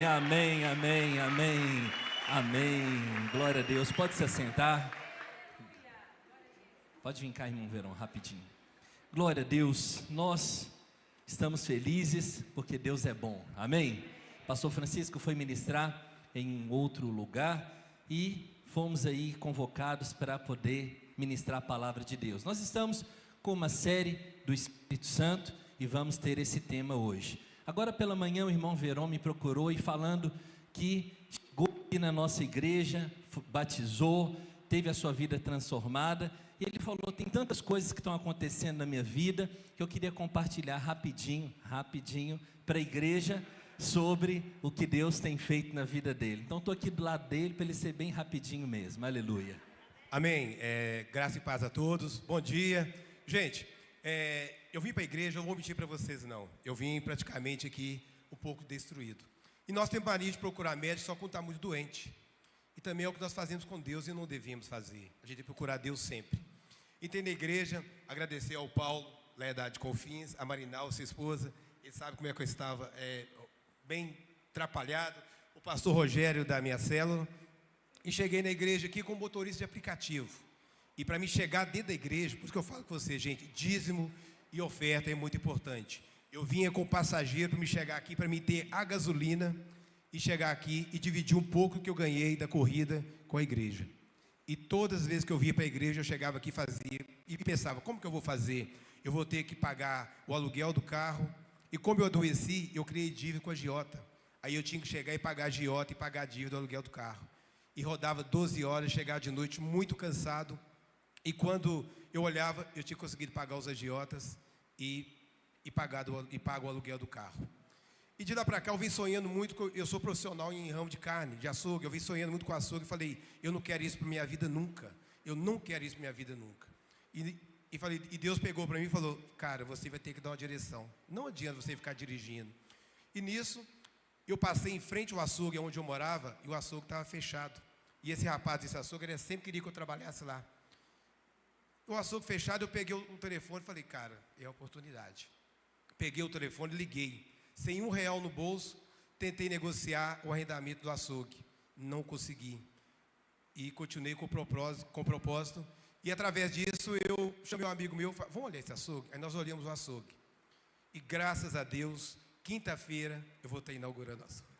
Amém, amém, amém, amém. Glória a Deus. Pode se assentar. Pode vir cá, irmão Verão, rapidinho. Glória a Deus. Nós estamos felizes porque Deus é bom. Amém. Pastor Francisco foi ministrar em outro lugar e fomos aí convocados para poder ministrar a palavra de Deus. Nós estamos com uma série do Espírito Santo e vamos ter esse tema hoje. Agora pela manhã o irmão Verão me procurou e falando que chegou aqui na nossa igreja, batizou, teve a sua vida transformada, e ele falou, tem tantas coisas que estão acontecendo na minha vida, que eu queria compartilhar rapidinho para a igreja, sobre o que Deus tem feito na vida dele. Então estou aqui do lado dele, para ele ser bem rapidinho mesmo, aleluia. Amém, graça e paz a todos, bom dia. Gente, eu vim para a igreja, eu não vou mentir para vocês não, eu vim praticamente aqui um pouco destruído. E nós temos mania de procurar médico só quando está muito doente. E também é o que nós fazemos com Deus e não devíamos fazer. A gente tem que procurar Deus sempre. Entrei na igreja, agradecer ao Paulo, lá da de Confins, a Marinal, sua esposa. Ele sabe como é que eu estava, bem atrapalhado. O pastor Rogério da minha célula. E cheguei na igreja aqui como motorista de aplicativo. E para me chegar dentro da igreja, por isso que eu falo com você, gente, dízimo e oferta é muito importante. Eu vinha com passageiro para me chegar aqui, para me ter a gasolina e chegar aqui e dividir um pouco do que eu ganhei da corrida com a igreja. E todas as vezes que eu vinha para a igreja, eu chegava aqui e fazia, e pensava, como que eu vou fazer? Eu vou ter que pagar o aluguel do carro, e como eu adoeci, eu criei dívida com a agiota. Aí eu tinha que chegar e pagar a agiota e pagar a dívida do aluguel do carro. E rodava 12 horas, chegava de noite muito cansado, e quando eu olhava, eu tinha conseguido pagar os agiotas e pago o aluguel do carro. E de lá para cá eu vim sonhando muito, eu sou profissional em ramo de carne, de açougue, eu vim sonhando muito com açougue e falei, eu não quero isso para minha vida nunca, eu não quero isso para minha vida nunca. E Deus pegou para mim e falou, cara, você vai ter que dar uma direção, não adianta você ficar dirigindo. E nisso, eu passei em frente ao açougue onde eu morava e o açougue estava fechado. E esse rapaz desse açougue, ele sempre queria que eu trabalhasse lá. O açougue fechado, eu peguei um telefone e falei, cara, é a oportunidade. Peguei o telefone e liguei. Sem R$1 no bolso, tentei negociar o arrendamento do açougue. Não consegui. E continuei com propósito. E através disso, eu chamei um amigo meu, falei, vamos olhar esse açougue? Aí nós olhamos o açougue. E graças a Deus, quinta-feira, eu vou estar inaugurando o açougue.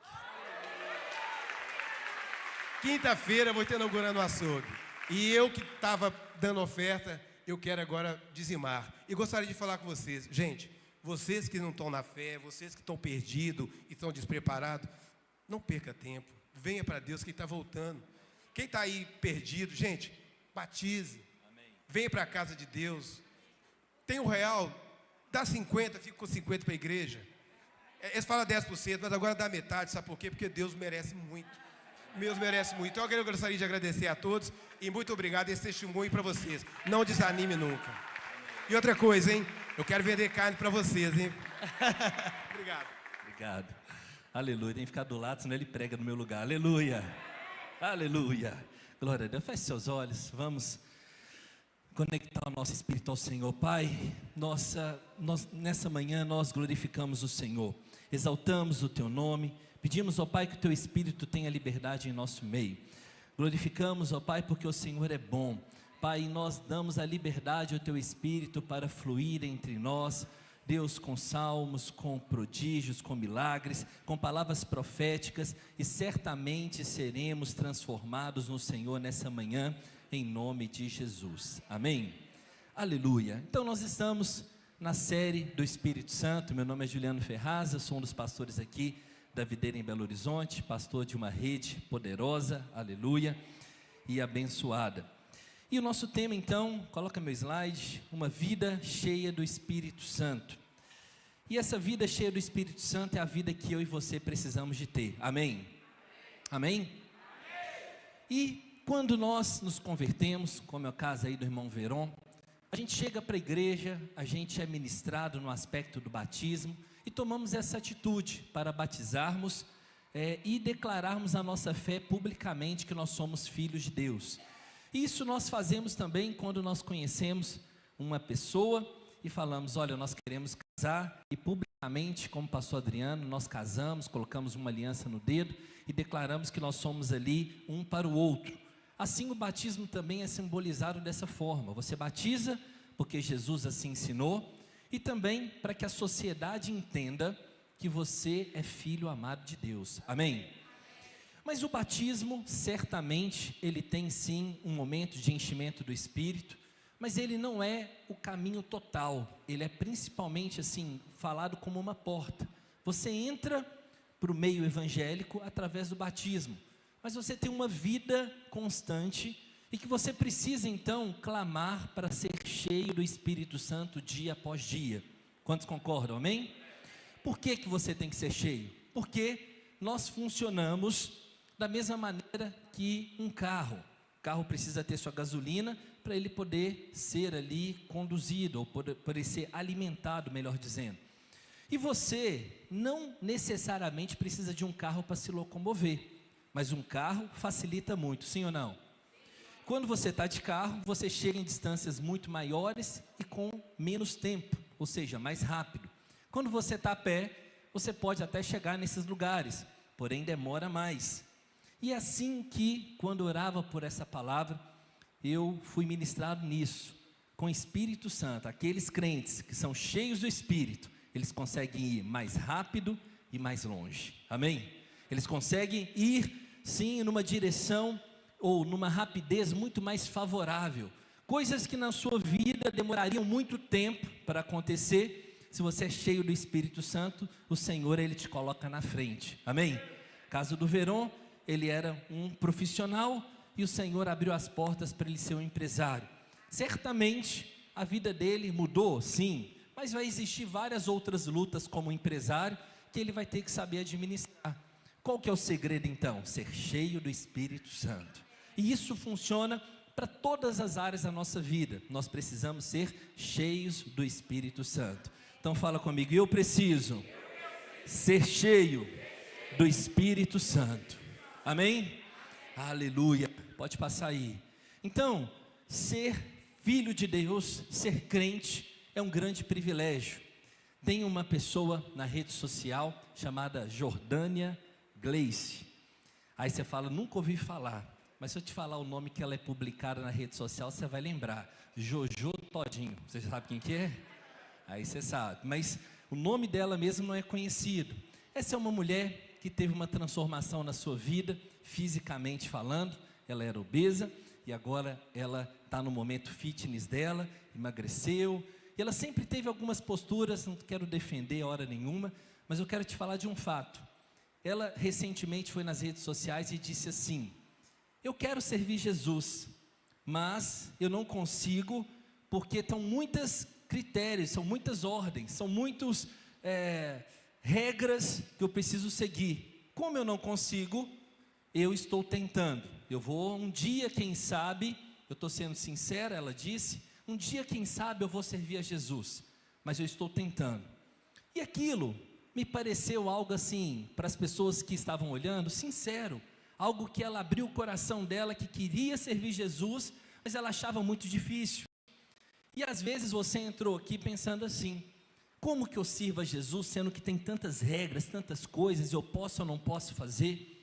Quinta-feira, eu vou estar inaugurando o açougue. E eu que estava dando oferta, eu quero agora dizimar. E gostaria de falar com vocês. Gente, vocês que não estão na fé, vocês que estão perdidos e estão despreparados, não perca tempo. Venha para Deus que está voltando. Quem está aí perdido, gente, batize. Amém. Venha para a casa de Deus. Tem R$1, dá 50, fica com 50 para a igreja. Eles falam 10%, mas agora dá metade, sabe por quê? Porque Deus merece muito. Deus merece muito. Então eu gostaria de agradecer a todos e muito obrigado esse testemunho para vocês. Não desanime nunca. E outra coisa, hein? Eu quero vender carne para vocês, hein? Obrigado. Obrigado. Aleluia. Tem que ficar do lado, senão ele prega no meu lugar. Aleluia. Aleluia. Glória a Deus. Feche seus olhos. Vamos conectar o nosso espírito ao Senhor. Pai, nessa manhã nós glorificamos o Senhor. Exaltamos o Teu nome. Pedimos, ó Pai, que o Teu Espírito tenha liberdade em nosso meio. Glorificamos, ó Pai, porque o Senhor é bom. Pai, nós damos a liberdade ao Teu Espírito para fluir entre nós, Deus, com salmos, com prodígios, com milagres, com palavras proféticas, e certamente seremos transformados no Senhor nessa manhã, em nome de Jesus. Amém? Aleluia. Então nós estamos na série do Espírito Santo. Meu nome é Juliano Ferraz, eu sou um dos pastores aqui da Videira em Belo Horizonte, pastor de uma rede poderosa, aleluia, e abençoada. E o nosso tema então, coloca meu slide, uma vida cheia do Espírito Santo. E essa vida cheia do Espírito Santo é a vida que eu e você precisamos de ter, amém? Amém? Amém? E quando nós nos convertemos, como é o caso aí do irmão Verón, a gente chega para a igreja, a gente é ministrado no aspecto do batismo, e tomamos essa atitude para batizarmos e declararmos a nossa fé publicamente que nós somos filhos de Deus. Isso nós fazemos também quando nós conhecemos uma pessoa e falamos, olha, nós queremos casar e publicamente, como pastor Adriano, nós casamos, colocamos uma aliança no dedo e declaramos que nós somos ali um para o outro. Assim o batismo também é simbolizado dessa forma. Você batiza porque Jesus assim ensinou e também para que a sociedade entenda que você é filho amado de Deus. Amém? Mas o batismo, certamente, ele tem sim um momento de enchimento do Espírito, mas ele não é o caminho total. Ele é principalmente assim, falado como uma porta. Você entra para o meio evangélico através do batismo, mas você tem uma vida constante e que você precisa então clamar para ser cheio do Espírito Santo dia após dia. Quantos concordam, amém? Por que você tem que ser cheio? Porque nós funcionamos da mesma maneira que um carro. O carro precisa ter sua gasolina para ele poder ser ali conduzido, ou poder ser alimentado, melhor dizendo. E você não necessariamente precisa de um carro para se locomover, mas um carro facilita muito, sim ou não? Quando você está de carro, você chega em distâncias muito maiores e com menos tempo, ou seja, mais rápido. Quando você está a pé, você pode até chegar nesses lugares, porém demora mais. E é assim que, quando orava por essa palavra, eu fui ministrado nisso, com o Espírito Santo. Aqueles crentes que são cheios do Espírito, eles conseguem ir mais rápido e mais longe, amém? Eles conseguem ir, sim, numa direção ou numa rapidez muito mais favorável. Coisas que na sua vida demorariam muito tempo para acontecer, se você é cheio do Espírito Santo, o Senhor, Ele te coloca na frente, amém? Caso do Verón, ele era um profissional e o Senhor abriu as portas para ele ser um empresário. Certamente a vida dele mudou, sim, mas vai existir várias outras lutas como empresário que ele vai ter que saber administrar. Qual que é o segredo então? Ser cheio do Espírito Santo. E isso funciona para todas as áreas da nossa vida. Nós precisamos ser cheios do Espírito Santo. Então fala comigo, eu preciso ser cheio do Espírito Santo. Amém? Aleluia. Pode passar aí. Então, ser filho de Deus, ser crente, é um grande privilégio. Tem uma pessoa na rede social chamada Jordânia Gleice. Aí você fala, nunca ouvi falar. Mas se eu te falar o nome que ela é publicada na rede social, você vai lembrar. Jojo Todinho. Você sabe quem que é? Aí você sabe. Mas o nome dela mesmo não é conhecido. Essa é uma mulher que teve uma transformação na sua vida, fisicamente falando. Ela era obesa e agora ela está no momento fitness dela, emagreceu. E ela sempre teve algumas posturas, não quero defender hora nenhuma, mas eu quero te falar de um fato. Ela recentemente foi nas redes sociais e disse assim, eu quero servir Jesus, mas eu não consigo, porque são muitos critérios, são muitas ordens, são muitos regras que eu preciso seguir. Como eu não consigo, eu estou tentando. Eu vou um dia, quem sabe, eu estou sendo sincera, ela disse, um dia, quem sabe, eu vou servir a Jesus, mas eu estou tentando. E aquilo me pareceu algo assim, para as pessoas que estavam olhando, sincero, algo que ela abriu o coração dela, que queria servir Jesus, mas ela achava muito difícil. E às vezes você entrou aqui pensando assim, como que eu sirvo a Jesus, sendo que tem tantas regras, tantas coisas, eu posso ou não posso fazer?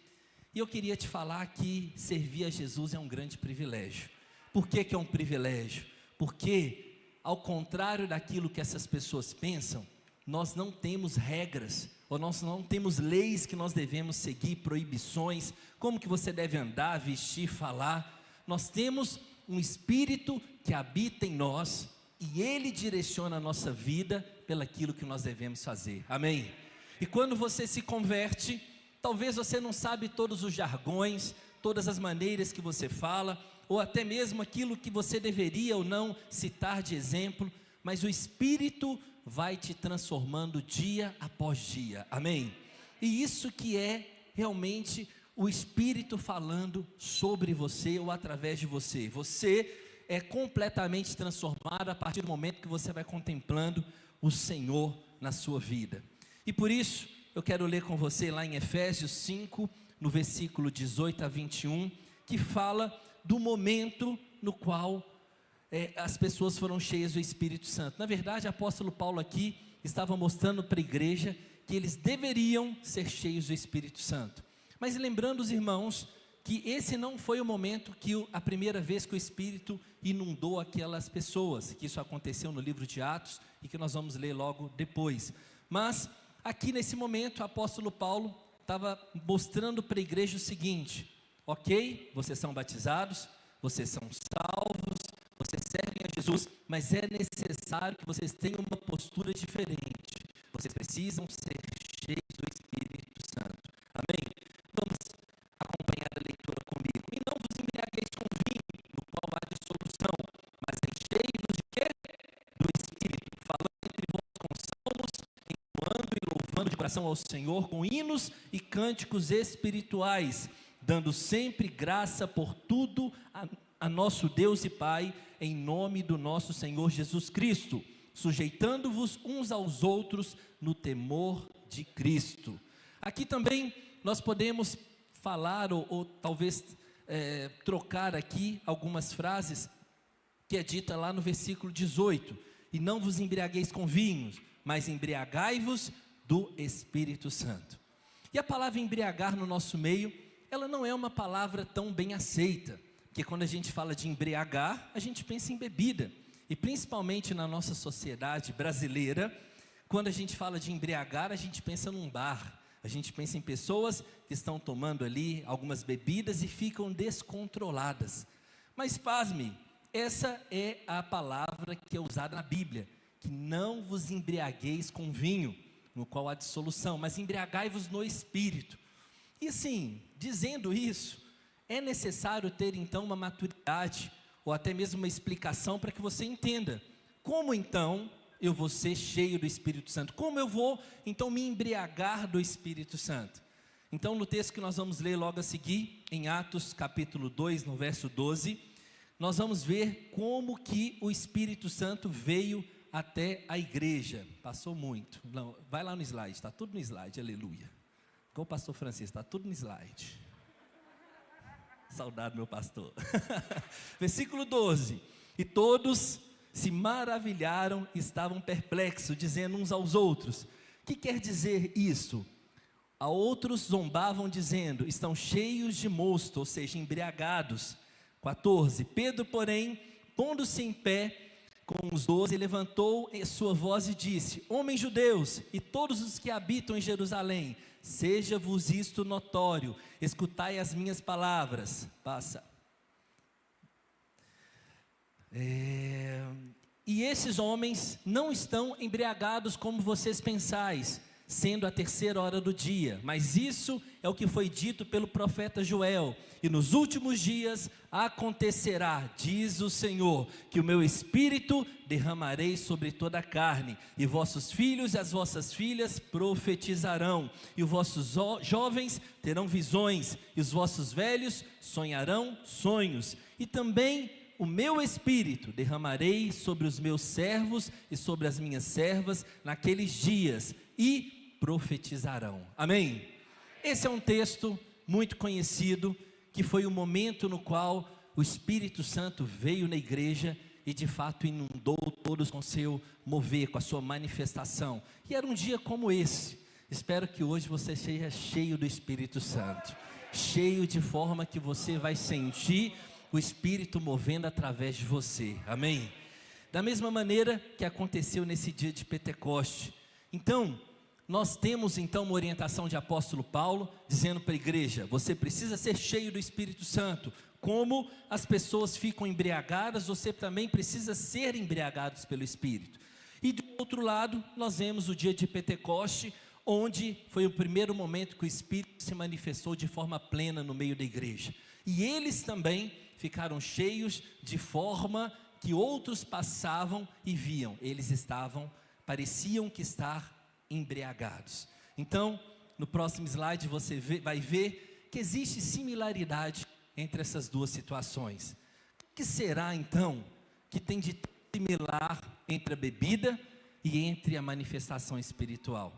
E eu queria te falar que servir a Jesus é um grande privilégio. Por que que é um privilégio? Porque, ao contrário daquilo que essas pessoas pensam, nós não temos regras, ou nós não temos leis que nós devemos seguir, proibições, como que você deve andar, vestir, falar. Nós temos um Espírito que habita em nós, e Ele direciona a nossa vida pelaquilo que nós devemos fazer, amém? E quando você se converte, talvez você não sabe todos os jargões, todas as maneiras que você fala, ou até mesmo aquilo que você deveria ou não citar de exemplo, mas o Espírito vai te transformando dia após dia, amém? E isso que é realmente o Espírito falando sobre você ou através de você. Você é completamente transformado a partir do momento que você vai contemplando o Senhor na sua vida. E por isso, eu quero ler com você lá em Efésios 5, no versículo 18 a 21, que fala do momento no qual as pessoas foram cheias do Espírito Santo. Na verdade, o apóstolo Paulo aqui, estava mostrando para a igreja que eles deveriam ser cheios do Espírito Santo. Mas lembrando os irmãos que esse não foi o momento a primeira vez que o Espírito inundou aquelas pessoas, que isso aconteceu no livro de Atos e que nós vamos ler logo depois. Mas aqui nesse momento o apóstolo Paulo estava mostrando para a igreja o seguinte: ok, vocês são batizados, vocês são salvos, vocês servem a Jesus, mas é necessário que vocês tenham uma postura diferente. Vocês precisam ser cheios do Espírito Santo. Amém? Vamos acompanhar a leitura comigo. E não vos embriagueis com vinho, no qual há dissolução, mas enchei-vos de quê? Do Espírito, falando entre vós com salmos, entoando e louvando de coração ao Senhor com hinos e cânticos espirituais, dando sempre graça por tudo a nosso Deus e Pai, em nome do nosso Senhor Jesus Cristo, sujeitando-vos uns aos outros no temor de Cristo. Aqui também nós podemos falar ou talvez trocar aqui algumas frases que é dita lá no versículo 18: e não vos embriagueis com vinhos, mas embriagai-vos do Espírito Santo. E a palavra embriagar no nosso meio, ela não é uma palavra tão bem aceita, porque quando a gente fala de embriagar, a gente pensa em bebida, e principalmente na nossa sociedade brasileira, quando a gente fala de embriagar, a gente pensa num bar, a gente pensa em pessoas que estão tomando ali algumas bebidas e ficam descontroladas. Mas pasme, essa é a palavra que é usada na Bíblia, que não vos embriagueis com vinho, no qual há dissolução, mas embriagai-vos no Espírito. E assim, dizendo isso, é necessário ter então uma maturidade, ou até mesmo uma explicação para que você entenda, como então eu vou ser cheio do Espírito Santo? Como eu vou então me embriagar do Espírito Santo? Então no texto que nós vamos ler logo a seguir, em Atos capítulo 2, no verso 12, nós vamos ver como que o Espírito Santo veio até a igreja. Passou muito, não, vai lá no slide, está tudo no slide, aleluia. Igual o pastor Francisco, está tudo no slide. Saudade, meu pastor. Versículo 12: e todos se maravilharam, estavam perplexos, dizendo uns aos outros: o que quer dizer isso? A outros zombavam, dizendo: estão cheios de mosto, ou seja, embriagados. 14: Pedro, porém, pondo-se em pé com os 12, levantou sua voz e disse: homens judeus e todos os que habitam em Jerusalém, seja-vos isto notório, escutai as minhas palavras. Passa. E esses homens não estão embriagados como vocês pensais, sendo a 3ª hora do dia, mas isso é o que foi dito pelo profeta Joel: e nos últimos dias acontecerá, diz o Senhor, que o meu Espírito derramarei sobre toda a carne, e vossos filhos e as vossas filhas profetizarão, e os vossos jovens terão visões, e os vossos velhos sonharão sonhos, e também o meu Espírito derramarei sobre os meus servos e sobre as minhas servas naqueles dias, e profetizarão. Amém? Esse é um texto muito conhecido, que foi o momento no qual o Espírito Santo veio na igreja e de fato inundou todos com seu mover, com a sua manifestação. E era um dia como esse. Espero que hoje você seja cheio do Espírito Santo, cheio de forma que você vai sentir o Espírito movendo através de você. Amém? Da mesma maneira que aconteceu nesse dia de Pentecoste. Então, nós temos então uma orientação de apóstolo Paulo, dizendo para a igreja: você precisa ser cheio do Espírito Santo. Como as pessoas ficam embriagadas, você também precisa ser embriagados pelo Espírito. E do outro lado, nós vemos o dia de Pentecoste, onde foi o primeiro momento que o Espírito se manifestou de forma plena no meio da igreja. E eles também ficaram cheios de forma que outros passavam e viam. Eles pareciam que estar embriagados. Então, no próximo slide você vai ver que existe similaridade entre essas duas situações. O que será então que tem de similar entre a bebida e entre a manifestação espiritual?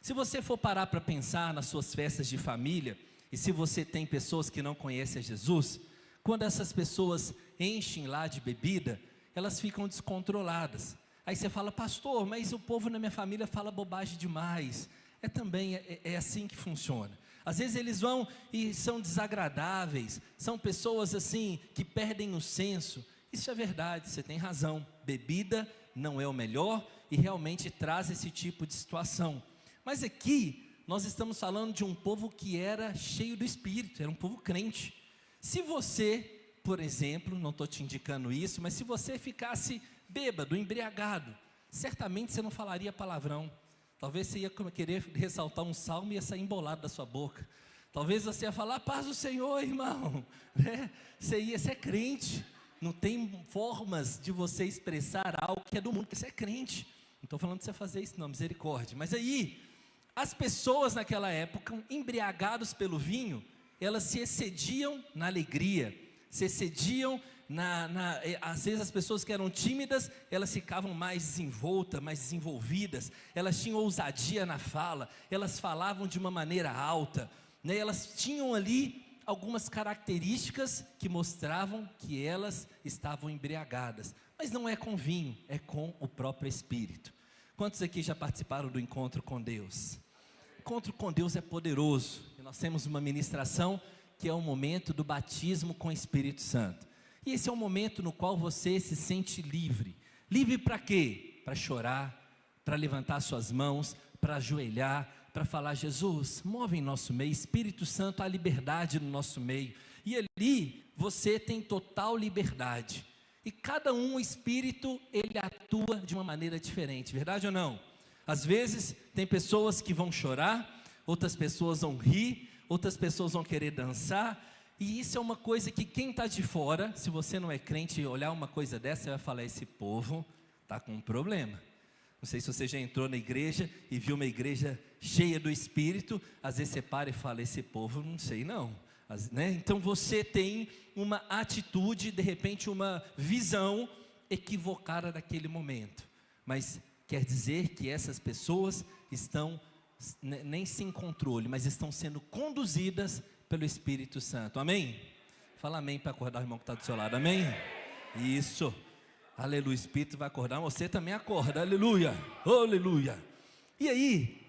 Se você for parar para pensar nas suas festas de família, e se você tem pessoas que não conhecem a Jesus, quando essas pessoas enchem lá de bebida, elas ficam descontroladas. Aí você fala, pastor, mas o povo na minha família fala bobagem demais. Também é assim que funciona. Às vezes eles vão e são desagradáveis, são pessoas assim que perdem o senso. Isso é verdade, você tem razão. Bebida não é o melhor e realmente traz esse tipo de situação. Mas aqui nós estamos falando de um povo que era cheio do Espírito, era um povo crente. Se você, por exemplo, não estou te indicando isso, mas se você ficasse bêbado, embriagado, certamente você não falaria palavrão. Talvez você ia querer ressaltar um salmo e ia sair embolado da sua boca. Talvez você ia falar, paz do Senhor, irmão. Você é crente. Não tem formas de você expressar algo que é do mundo, porque você é crente. Não estou falando de você fazer isso não, misericórdia. Mas aí, as pessoas naquela época, embriagados pelo vinho, elas se excediam na alegria, se excediam às vezes as pessoas que eram tímidas, elas ficavam mais desenvoltas, mais desenvolvidas, elas tinham ousadia na fala, elas falavam de uma maneira alta, né? Elas tinham ali algumas características que mostravam que elas estavam embriagadas, mas não é com vinho, é com o próprio Espírito. Quantos aqui já participaram do encontro com Deus? O encontro com Deus é poderoso, e nós temos uma ministração que é o momento do batismo com o Espírito Santo. E esse é um momento no qual você se sente livre. Livre para quê? Para chorar, para levantar suas mãos, para ajoelhar, para falar, Jesus, move em nosso meio, Espírito Santo, há liberdade no nosso meio. E ali você tem total liberdade. E cada um, o Espírito, ele atua de uma maneira diferente, verdade ou não? Às vezes tem pessoas que vão chorar, outras pessoas vão rir, outras pessoas vão querer dançar. E isso é uma coisa que quem está de fora, se você não é crente e olhar uma coisa dessa, você vai falar, esse povo está com um problema. Não sei se você já entrou na igreja e viu uma igreja cheia do Espírito, às vezes você para e fala, esse povo não sei não. Né? Então você tem uma atitude, de repente uma visão equivocada daquele momento. Mas quer dizer que essas pessoas estão nem sem controle, mas estão sendo conduzidas pelo Espírito Santo, amém? Fala amém para acordar o irmão que está do seu lado, amém? Isso, aleluia, o Espírito vai acordar, você também acorda, aleluia, aleluia. E aí,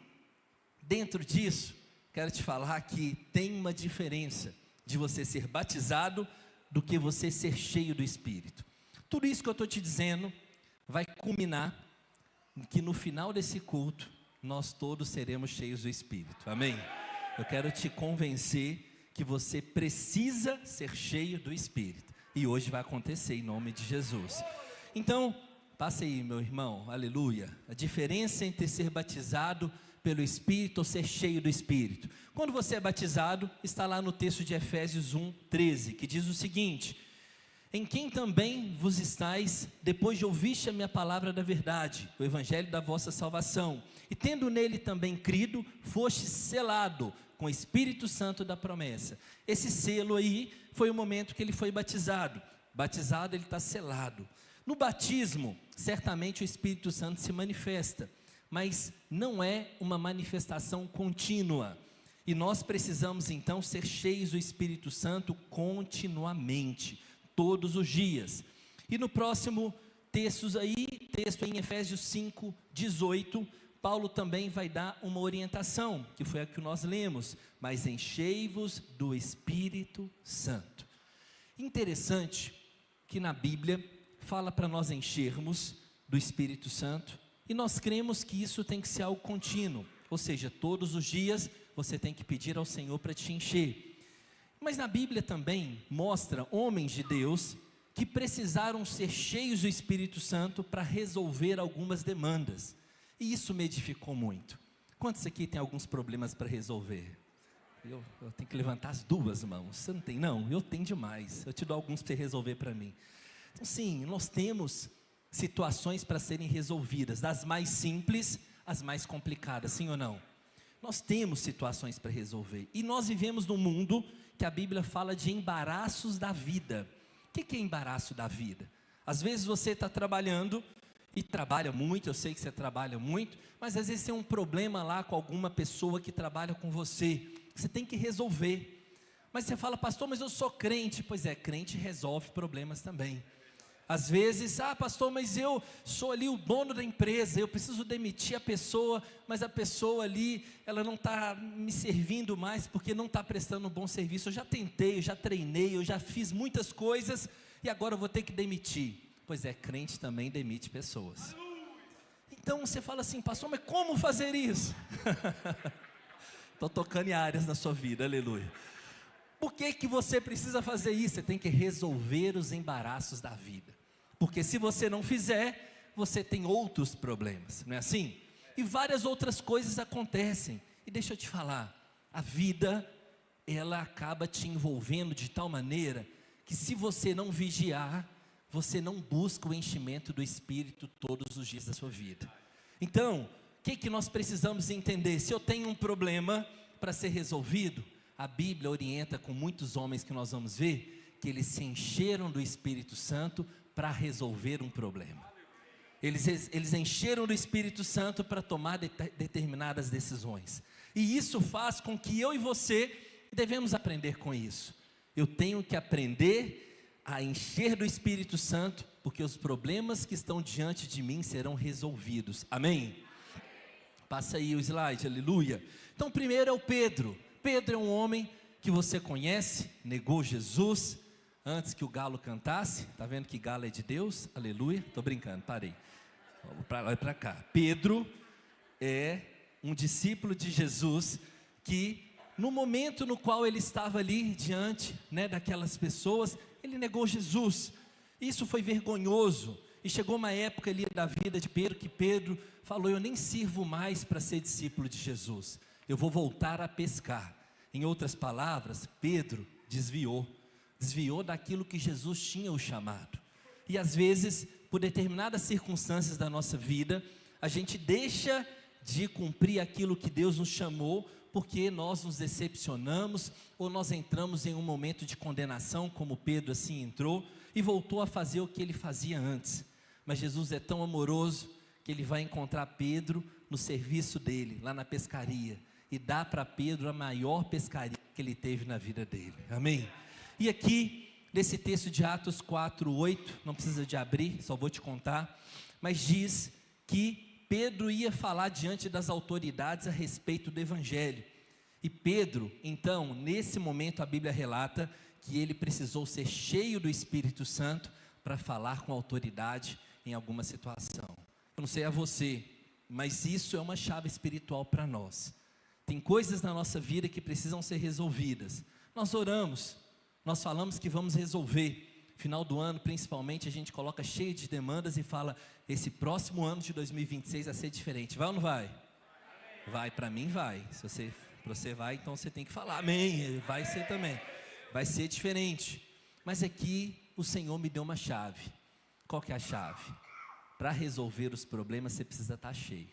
dentro disso, quero te falar que tem uma diferença de você ser batizado do que você ser cheio do Espírito. Tudo isso que eu estou te dizendo vai culminar que no final desse culto, nós todos seremos cheios do Espírito, amém? Eu quero te convencer que você precisa ser cheio do Espírito, e hoje vai acontecer em nome de Jesus. Então, passe aí meu irmão, aleluia, a diferença entre ser batizado pelo Espírito ou ser cheio do Espírito. Quando você é batizado, está lá no texto de Efésios 1:13, que diz o seguinte, em quem também vos estáis, depois de ouviste a minha palavra da verdade, o evangelho da vossa salvação, e tendo nele também crido, foste selado com o Espírito Santo da promessa. Esse selo aí foi o momento que ele foi batizado. Batizado, ele está selado. No batismo, certamente o Espírito Santo se manifesta, mas não é uma manifestação contínua. E nós precisamos então ser cheios do Espírito Santo continuamente, todos os dias. E no próximo texto em Efésios 5:18, Paulo também vai dar uma orientação, que foi a que nós lemos, mas enchei-vos do Espírito Santo. Interessante que na Bíblia fala para nós enchermos do Espírito Santo, e nós cremos que isso tem que ser algo contínuo, ou seja, todos os dias você tem que pedir ao Senhor para te encher. Mas na Bíblia também mostra homens de Deus que precisaram ser cheios do Espírito Santo para resolver algumas demandas. E isso me edificou muito. Quantos aqui tem alguns problemas para resolver? Eu tenho que levantar as duas mãos. Você não tem? Não, eu tenho demais. Eu te dou alguns para você resolver para mim. Então sim, nós temos situações para serem resolvidas, das mais simples às mais complicadas, sim ou não? Nós temos situações para resolver. E nós vivemos num mundo que a Bíblia fala de embaraços da vida. O que é embaraço da vida? Às vezes você está trabalhando e trabalha muito, eu sei que você trabalha muito, mas às vezes tem um problema lá com alguma pessoa que trabalha com você, você tem que resolver. Mas você fala, pastor, mas eu sou crente. Pois é, crente resolve problemas também. Às vezes, pastor, mas eu sou ali o dono da empresa, eu preciso demitir a pessoa, mas a pessoa ali, ela não está me servindo mais, porque não está prestando um bom serviço. Eu já tentei, eu já treinei, eu já fiz muitas coisas, e agora eu vou ter que demitir. Pois é, crente também demite pessoas. Então você fala assim, pastor, mas como fazer isso? Estou tocando em áreas da sua vida, aleluia. Por que você precisa fazer isso? Você tem que resolver os embaraços da vida. Porque se você não fizer, você tem outros problemas, não é assim? E várias outras coisas acontecem. E deixa eu te falar, a vida, ela acaba te envolvendo de tal maneira, que se você não vigiar, você não busca o enchimento do Espírito todos os dias da sua vida. Então, o que nós precisamos entender? Se eu tenho um problema para ser resolvido, a Bíblia orienta com muitos homens que nós vamos ver, que eles se encheram do Espírito Santo para resolver um problema. Eles encheram do Espírito Santo para tomar determinadas decisões. E isso faz com que eu e você devemos aprender com isso. Eu tenho que aprender a encher do Espírito Santo, porque os problemas que estão diante de mim serão resolvidos. Amém? Passa aí o slide, aleluia. Então, primeiro é o Pedro. Pedro é um homem que você conhece, negou Jesus antes que o galo cantasse. Está vendo que galo é de Deus? Aleluia. Estou brincando, parei. Olha para cá. Pedro é um discípulo de Jesus que, no momento no qual ele estava ali diante, daquelas pessoas, ele negou Jesus. Isso foi vergonhoso. E chegou uma época ali da vida de Pedro, que Pedro falou, eu nem sirvo mais para ser discípulo de Jesus. Eu vou voltar a pescar. Em outras palavras, Pedro desviou daquilo que Jesus tinha o chamado. E às vezes, por determinadas circunstâncias da nossa vida, a gente deixa de cumprir aquilo que Deus nos chamou, porque nós nos decepcionamos, ou nós entramos em um momento de condenação, como Pedro assim entrou, e voltou a fazer o que ele fazia antes. Mas Jesus é tão amoroso, que ele vai encontrar Pedro no serviço dele, lá na pescaria, e dá para Pedro a maior pescaria que ele teve na vida dele, amém? E aqui, nesse texto de Atos 4:8, não precisa de abrir, só vou te contar, mas diz que Pedro ia falar diante das autoridades a respeito do Evangelho, e Pedro, então, nesse momento a Bíblia relata, que ele precisou ser cheio do Espírito Santo, para falar com autoridade em alguma situação. Eu não sei a você, mas isso é uma chave espiritual para nós. Tem coisas na nossa vida que precisam ser resolvidas. Nós oramos, nós falamos que vamos resolver. Final do ano, principalmente, a gente coloca cheio de demandas e fala, esse próximo ano de 2026 vai ser diferente. Vai ou não vai? Vai, para mim vai. Se você vai, então você tem que falar, amém, vai ser também. Vai ser diferente. Mas aqui, o Senhor me deu uma chave. Qual que é a chave? Para resolver os problemas, você precisa estar cheio.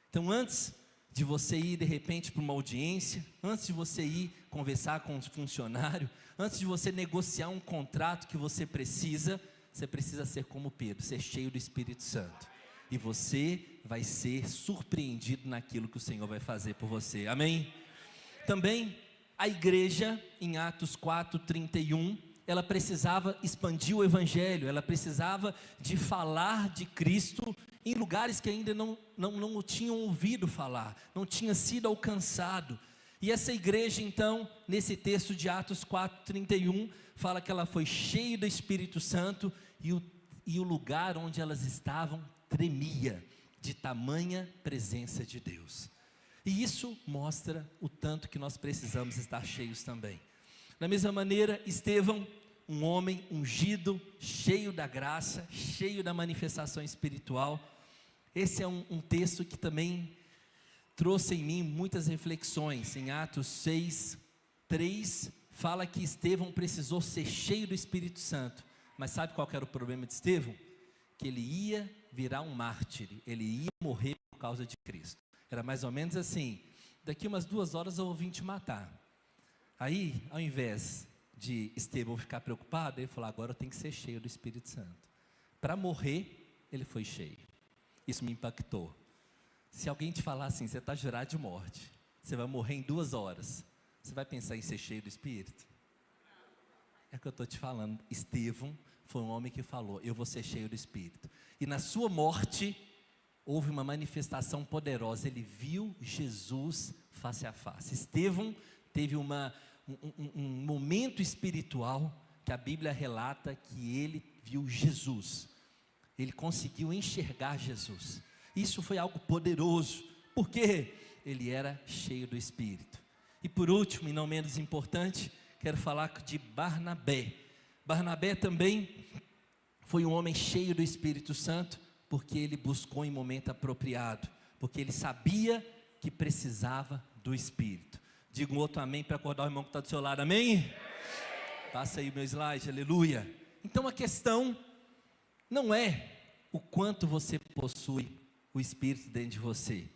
Então, antes de você ir de repente para uma audiência, antes de você ir conversar com um funcionário, antes de você negociar um contrato que você precisa ser como Pedro, ser cheio do Espírito Santo. E você vai ser surpreendido naquilo que o Senhor vai fazer por você. Amém? Também a igreja, em Atos 4:31, ela precisava expandir o Evangelho, ela precisava de falar de Cristo em lugares que ainda não o tinham ouvido falar, não tinha sido alcançado. E essa igreja então, nesse texto de Atos 4:31, fala que ela foi cheia do Espírito Santo e o lugar onde elas estavam tremia de tamanha presença de Deus. E isso mostra o tanto que nós precisamos estar cheios também. Da mesma maneira, Estevão, um homem ungido, cheio da graça, cheio da manifestação espiritual. Esse é um texto que também trouxe em mim muitas reflexões. Em Atos 6:3, fala que Estevão precisou ser cheio do Espírito Santo. Mas sabe qual que era o problema de Estevão? Que ele ia virar um mártir, ele ia morrer por causa de Cristo. Era mais ou menos assim, daqui umas 2 horas eu vou vir te matar. Aí, ao invés de Estevão ficar preocupado, ele falou, agora eu tenho que ser cheio do Espírito Santo. Para morrer, ele foi cheio. Isso me impactou. Se alguém te falar assim, você está jurado de morte, você vai morrer em 2 horas, você vai pensar em ser cheio do Espírito? É o que eu estou te falando. Estevão foi um homem que falou: eu vou ser cheio do Espírito. E na sua morte, houve uma manifestação poderosa. Ele viu Jesus face a face. Estevão teve um momento espiritual que a Bíblia relata que ele viu Jesus. Ele conseguiu enxergar Jesus. Isso foi algo poderoso, porque ele era cheio do Espírito. E por último, e não menos importante, quero falar de Barnabé. Barnabé também foi um homem cheio do Espírito Santo, porque ele buscou em momento apropriado, porque ele sabia que precisava do Espírito. Diga um outro amém para acordar o irmão que está do seu lado, amém? Passa aí o meu slide, aleluia. Então a questão não é o quanto você possui o Espírito dentro de você,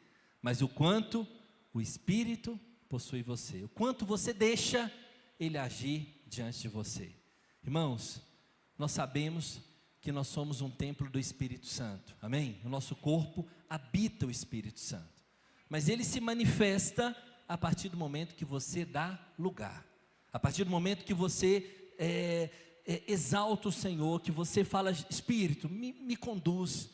mas o quanto o Espírito possui você, o quanto você deixa ele agir diante de você. Irmãos, nós sabemos que nós somos um templo do Espírito Santo, amém? O nosso corpo habita o Espírito Santo, mas ele se manifesta a partir do momento que você dá lugar, a partir do momento que você exalta o Senhor, que você fala: Espírito, me conduz,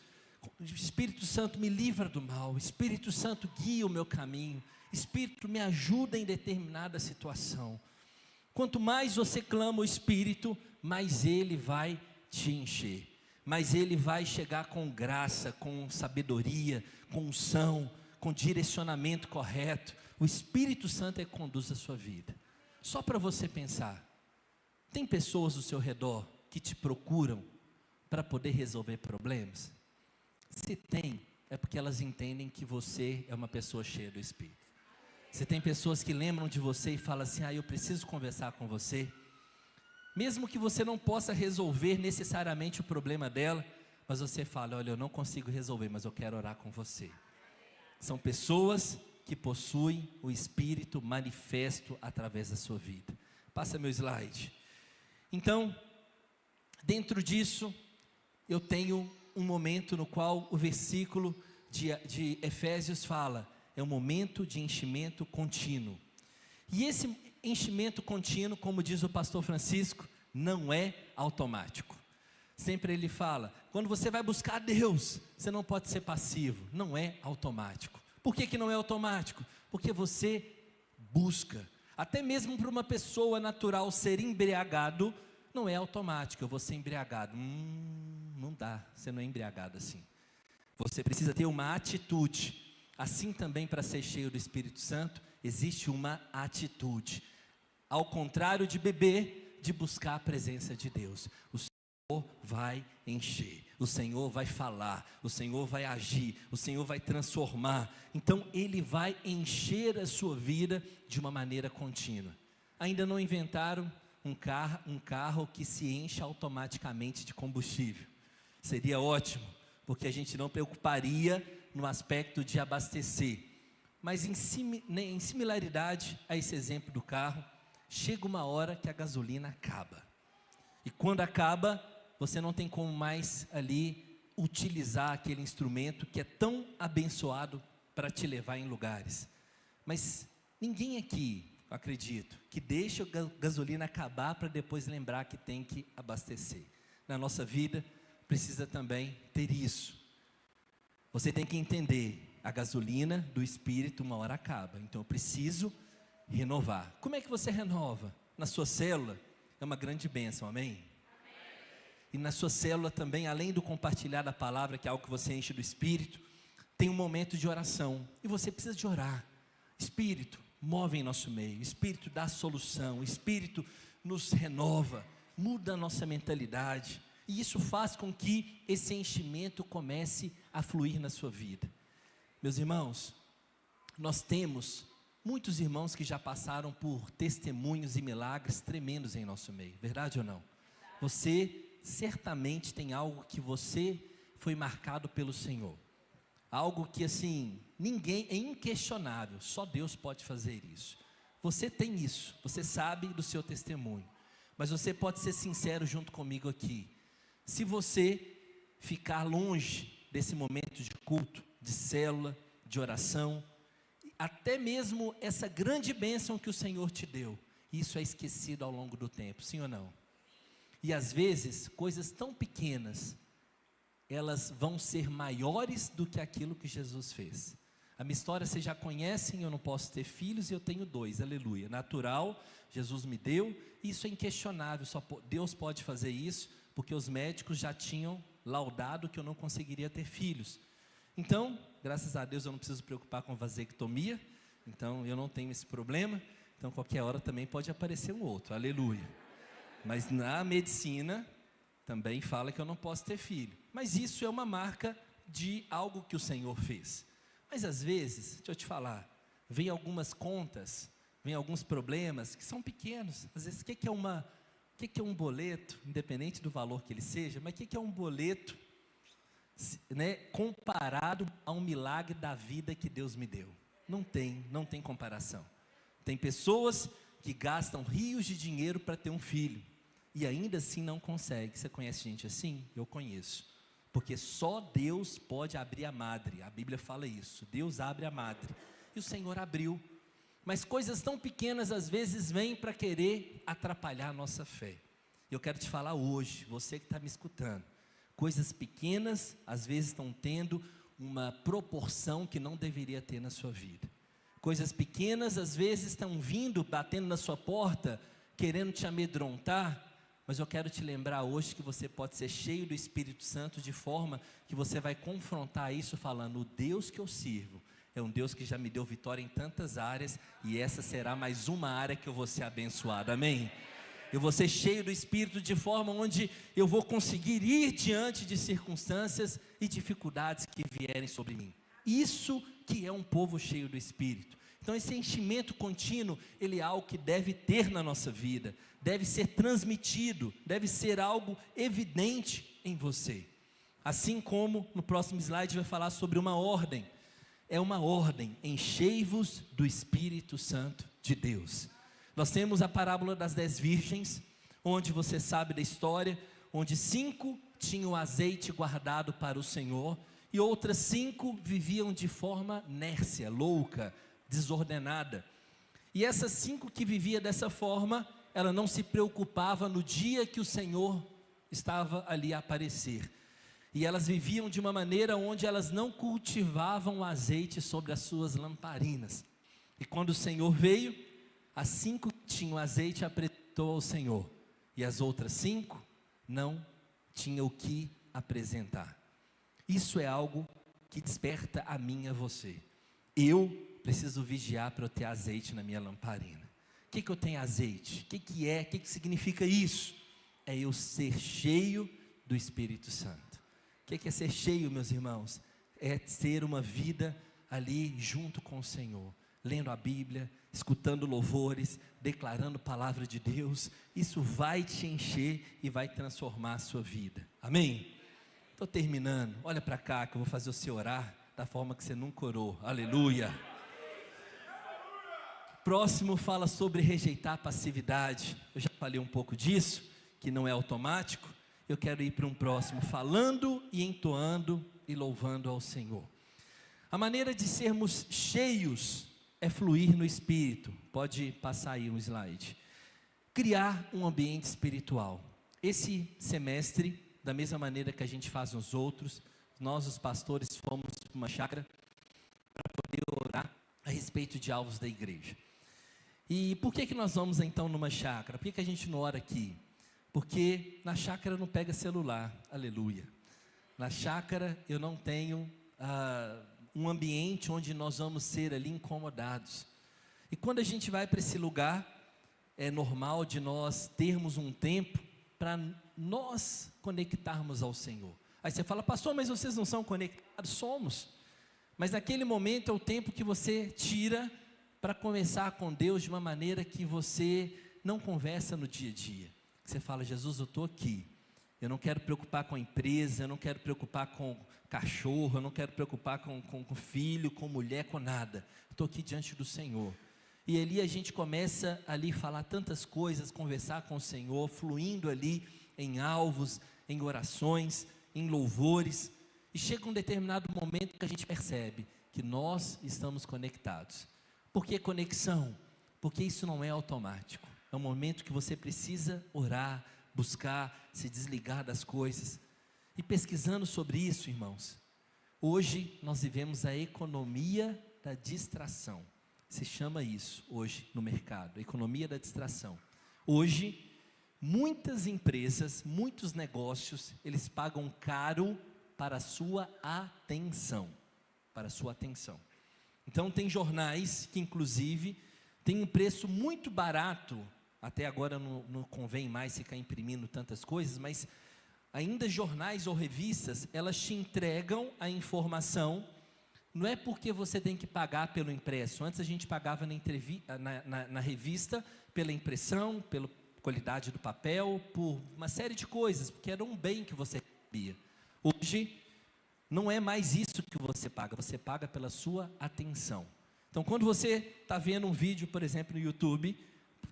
Espírito Santo, me livra do mal, Espírito Santo, guia o meu caminho, Espírito, me ajuda em determinada situação. Quanto mais você clama o Espírito, mais ele vai te encher, mais ele vai chegar com graça, com sabedoria, com unção, com direcionamento correto. O Espírito Santo é que conduz a sua vida. Só para você pensar, tem pessoas ao seu redor que te procuram para poder resolver problemas? Se tem, é porque elas entendem que você é uma pessoa cheia do Espírito. Se tem pessoas que lembram de você e falam assim: eu preciso conversar com você, mesmo que você não possa resolver necessariamente o problema dela, mas você fala: olha, eu não consigo resolver, mas eu quero orar com você. São pessoas que possuem o Espírito manifesto através da sua vida. Passa meu slide. Então, dentro disso, eu tenho um momento no qual o versículo de Efésios fala: é um momento de enchimento contínuo. E esse enchimento contínuo, como diz o pastor Francisco, não é automático. Sempre ele fala: quando você vai buscar Deus, você não pode ser passivo. Não é automático. Por que não é automático? Porque você busca. Até mesmo para uma pessoa natural ser embriagado, não é automático: eu vou ser embriagado. Não dá, você não é embriagado assim. Você precisa ter uma atitude. Assim também, para ser cheio do Espírito Santo, existe uma atitude. Ao contrário de beber, de buscar a presença de Deus. O Senhor vai encher, o Senhor vai falar, o Senhor vai agir, o Senhor vai transformar. Então Ele vai encher a sua vida de uma maneira contínua. Ainda não inventaram um carro que se encha automaticamente de combustível. Seria ótimo, porque a gente não preocuparia no aspecto de abastecer. Mas em similaridade a esse exemplo do carro, chega uma hora que a gasolina acaba. E quando acaba, você não tem como mais ali utilizar aquele instrumento que é tão abençoado para te levar em lugares. Mas ninguém aqui, eu acredito, que deixa a gasolina acabar para depois lembrar que tem que abastecer. Na nossa vida, precisa também ter isso. Você tem que entender, a gasolina do Espírito uma hora acaba, então eu preciso renovar. Como é que você renova? Na sua célula, é uma grande bênção, amém? E na sua célula também, além do compartilhar da palavra, que é algo que você enche do Espírito, tem um momento de oração, e você precisa de orar. Espírito, move em nosso meio, Espírito dá solução, Espírito nos renova, muda a nossa mentalidade, e isso faz com que esse enchimento comece a fluir na sua vida. Meus irmãos, nós temos muitos irmãos que já passaram por testemunhos e milagres tremendos em nosso meio, verdade ou não? Você certamente tem algo que você foi marcado pelo Senhor, algo que assim, ninguém, é inquestionável, só Deus pode fazer isso. Você tem isso, você sabe do seu testemunho, mas você pode ser sincero junto comigo aqui. Se você ficar longe desse momento de culto, de célula, de oração, até mesmo essa grande bênção que o Senhor te deu, isso é esquecido ao longo do tempo, sim ou não? E às vezes, coisas tão pequenas, elas vão ser maiores do que aquilo que Jesus fez. A minha história vocês já conhecem, eu não posso ter filhos e eu tenho 2, aleluia. Natural, Jesus me deu, isso é inquestionável, Deus pode fazer isso, porque os médicos já tinham laudado que eu não conseguiria ter filhos. Então, graças a Deus eu não preciso preocupar com vasectomia, então eu não tenho esse problema, então qualquer hora também pode aparecer um outro, aleluia. Mas na medicina também fala que eu não posso ter filho, mas isso é uma marca de algo que o Senhor fez. Mas às vezes, deixa eu te falar, vem algumas contas, vem alguns problemas que são pequenos. Às vezes, o que é um boleto, independente do valor que ele seja, mas o que é um boleto, né, comparado a um milagre da vida que Deus me deu? Não tem comparação. Tem pessoas que gastam rios de dinheiro para ter um filho, e ainda assim não consegue. Você conhece gente assim? Eu conheço. Porque só Deus pode abrir a madre, a Bíblia fala isso, Deus abre a madre, e o Senhor abriu, mas coisas tão pequenas às vezes vêm para querer atrapalhar a nossa fé. Eu quero te falar hoje, você que está me escutando, coisas pequenas às vezes estão tendo uma proporção que não deveria ter na sua vida, coisas pequenas às vezes estão vindo, batendo na sua porta, querendo te amedrontar. Mas eu quero te lembrar hoje que você pode ser cheio do Espírito Santo, de forma que você vai confrontar isso falando: o Deus que eu sirvo é um Deus que já me deu vitória em tantas áreas, e essa será mais uma área que eu vou ser abençoado, amém? Eu vou ser cheio do Espírito de forma onde eu vou conseguir ir diante de circunstâncias e dificuldades que vierem sobre mim. Isso que é um povo cheio do Espírito. Então esse enchimento contínuo, ele é algo que deve ter na nossa vida, deve ser transmitido, deve ser algo evidente em você. Assim como no próximo slide vai falar sobre uma ordem. É uma ordem: enchei-vos do Espírito Santo de Deus. Nós temos a parábola das 10 virgens, onde você sabe da história, onde 5 tinham azeite guardado para o Senhor, e outras 5 viviam de forma nércia, louca, desordenada. E essas 5 que viviam dessa forma, ela não se preocupava no dia que o Senhor estava ali a aparecer. E elas viviam de uma maneira onde elas não cultivavam o azeite sobre as suas lamparinas. E quando o Senhor veio, as 5 que tinham azeite apresentou ao Senhor, e as outras 5 não tinham o que apresentar. Isso é algo que desperta a mim e a você. Eu preciso vigiar para eu ter azeite na minha lamparina. O que eu tenho azeite? O que significa isso? É eu ser cheio do Espírito Santo. O que é ser cheio, meus irmãos? É ter uma vida ali junto com o Senhor, lendo a Bíblia, escutando louvores, declarando a palavra de Deus. Isso vai te encher e vai transformar a sua vida, amém? Estou terminando, olha para cá que eu vou fazer você orar da forma que você nunca orou, aleluia. Próximo fala sobre rejeitar a passividade. Eu já falei um pouco disso, que não é automático. Eu quero ir para um próximo, falando e entoando e louvando ao Senhor. A maneira de sermos cheios é fluir no Espírito. Pode passar aí um slide. Criar um ambiente espiritual. Esse semestre, da mesma maneira que a gente faz nos outros, nós os pastores fomos para uma chácara para poder orar a respeito de alvos da igreja. E por que nós vamos então numa chácara? Por que a gente não ora aqui? Porque na chácara não pega celular, aleluia. Na chácara eu não tenho um ambiente onde nós vamos ser ali incomodados. E quando a gente vai para esse lugar, é normal de nós termos um tempo para nós conectarmos ao Senhor. Aí você fala: pastor, mas vocês não são conectados? Somos. Mas naquele momento é o tempo que você tira para conversar com Deus de uma maneira que você não conversa no dia a dia. Você fala: Jesus, eu estou aqui, eu não quero preocupar com a empresa, eu não quero preocupar com cachorro, eu não quero preocupar com filho, com mulher, com nada. Estou aqui diante do Senhor. E ali a gente começa ali a falar tantas coisas, conversar com o Senhor, fluindo ali em alvos, em orações, em louvores. E chega um determinado momento que a gente percebe que nós estamos conectados. Por que conexão? Porque isso não é automático. É um momento que você precisa orar, buscar se desligar das coisas. E pesquisando sobre isso, irmãos, hoje nós vivemos a economia da distração. Se chama isso hoje no mercado, economia da distração. Hoje, muitas empresas, muitos negócios, eles pagam caro para a sua atenção. Para a sua atenção. Então tem jornais que inclusive tem um preço muito barato, até agora não convém mais ficar imprimindo tantas coisas, mas ainda jornais ou revistas, elas te entregam a informação, não é porque você tem que pagar pelo impresso, antes a gente pagava na revista pela impressão, pela qualidade do papel, por uma série de coisas, porque era um bem que você recebia. Hoje, não é mais isso que você paga pela sua atenção. Então, quando você está vendo um vídeo, por exemplo, no YouTube,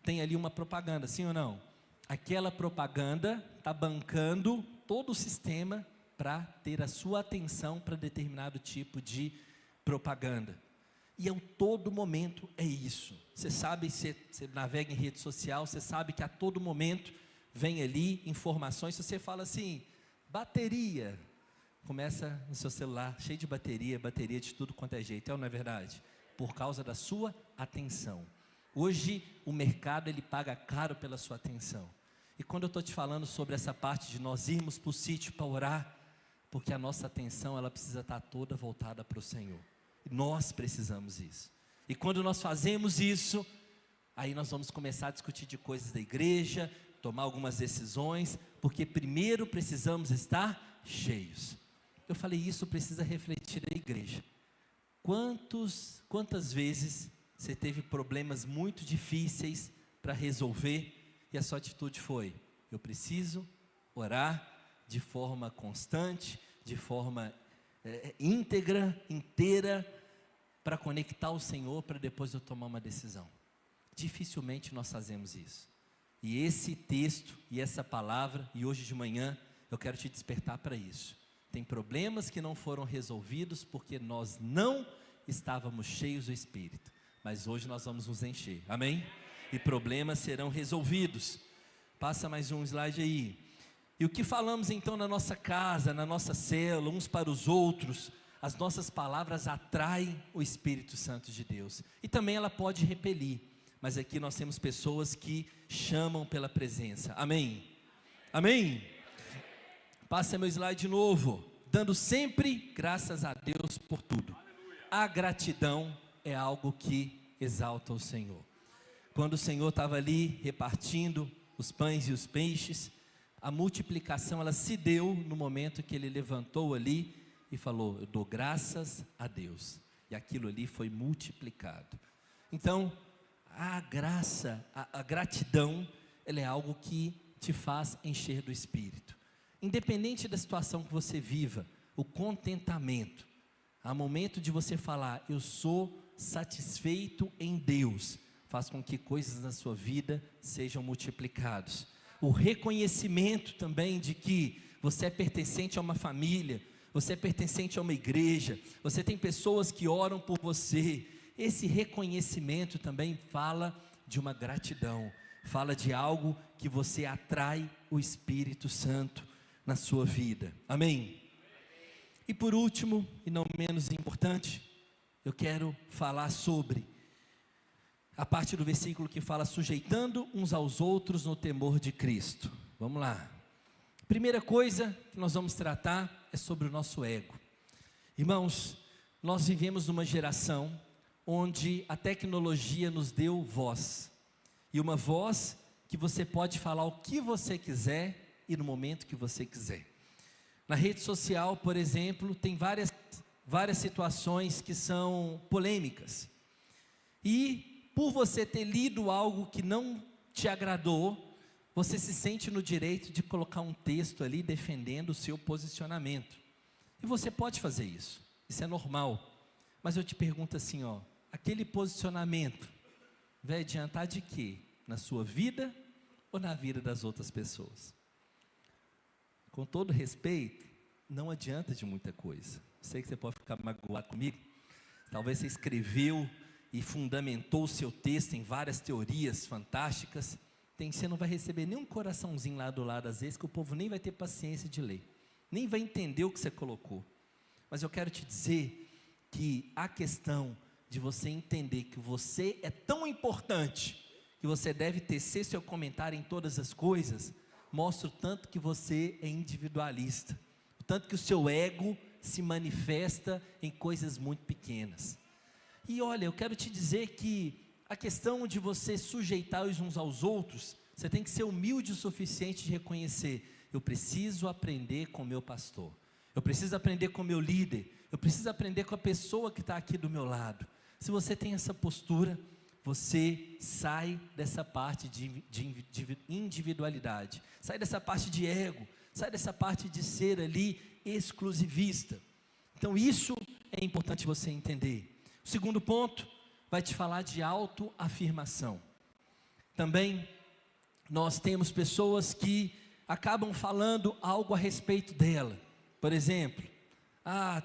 tem ali uma propaganda, sim ou não? Aquela propaganda está bancando todo o sistema para ter a sua atenção para determinado tipo de propaganda. E a todo momento é isso. Você sabe, você navega em rede social, você sabe que a todo momento vem ali informações. Se você fala assim, bateria, começa no seu celular, cheio de bateria de tudo quanto é jeito, não é verdade? Por causa da sua atenção. Hoje, o mercado, ele paga caro pela sua atenção. E quando eu estou te falando sobre essa parte de nós irmos para o sítio para orar, porque a nossa atenção, ela precisa estar toda voltada para o Senhor. E nós precisamos isso. E quando nós fazemos isso, aí nós vamos começar a discutir de coisas da igreja, tomar algumas decisões, porque primeiro precisamos estar cheios. Eu falei, isso precisa refletir a igreja. Quantas vezes você teve problemas muito difíceis para resolver e a sua atitude foi, eu preciso orar de forma constante, de forma íntegra, inteira, para conectar o Senhor, para depois eu tomar uma decisão. Dificilmente nós fazemos isso. E esse texto e essa palavra, e hoje de manhã, eu quero te despertar para isso. Tem problemas que não foram resolvidos porque nós não estávamos cheios do Espírito. Mas hoje nós vamos nos encher, amém? E problemas serão resolvidos. Passa mais um slide aí. E o que falamos então na nossa casa, na nossa célula, uns para os outros, as nossas palavras atraem o Espírito Santo de Deus. E também ela pode repelir. Mas aqui nós temos pessoas que chamam pela presença, amém? Amém? Passa meu slide de novo. Dando sempre graças a Deus por tudo. A gratidão é algo que exalta o Senhor. Quando o Senhor estava ali repartindo os pães e os peixes, a multiplicação ela se deu no momento que ele levantou ali e falou, eu dou graças a Deus. E aquilo ali foi multiplicado. Então, a graça, a gratidão, ela é algo que te faz encher do Espírito. Independente da situação que você viva, o contentamento, há momento de você falar, eu sou satisfeito em Deus, faz com que coisas na sua vida sejam multiplicadas. O reconhecimento também de que você é pertencente a uma família, você é pertencente a uma igreja, você tem pessoas que oram por você, esse reconhecimento também fala de uma gratidão, fala de algo que você atrai o Espírito Santo na sua vida, amém? E por último, e não menos importante, eu quero falar sobre a parte do versículo que fala sujeitando uns aos outros no temor de Cristo. Vamos lá. Primeira coisa que nós vamos tratar é sobre o nosso ego. Irmãos, nós vivemos numa geração onde a tecnologia nos deu voz. E uma voz que você pode falar o que você quiser e no momento que você quiser. Na rede social, por exemplo, tem várias situações que são polêmicas. E por você ter lido algo que não te agradou, você se sente no direito de colocar um texto ali defendendo o seu posicionamento. E você pode fazer isso. Isso é normal. Mas eu te pergunto assim, aquele posicionamento vai adiantar de quê? Na sua vida ou na vida das outras pessoas? Com todo respeito, não adianta de muita coisa. Sei que você pode ficar magoado comigo. Talvez você escreveu e fundamentou o seu texto em várias teorias fantásticas, Você não vai receber nenhum coraçãozinho lá do lado, às vezes, que o povo nem vai ter paciência de ler, nem vai entender o que você colocou. Mas eu quero te dizer que a questão de você entender que você é tão importante, que você deve tecer seu comentário em todas as coisas, mostra o tanto que você é individualista, o tanto que o seu ego se manifesta em coisas muito pequenas. E olha, eu quero te dizer que a questão de você sujeitar os uns aos outros, você tem que ser humilde o suficiente de reconhecer: eu preciso aprender com o meu pastor, eu preciso aprender com o meu líder, eu preciso aprender com a pessoa que está aqui do meu lado. Se você tem essa postura, você sai dessa parte de individualidade, sai dessa parte de ego, sai dessa parte de ser ali exclusivista. Então isso é importante você entender. O segundo ponto vai te falar de autoafirmação. Também nós temos pessoas que acabam falando algo a respeito dela. Por exemplo,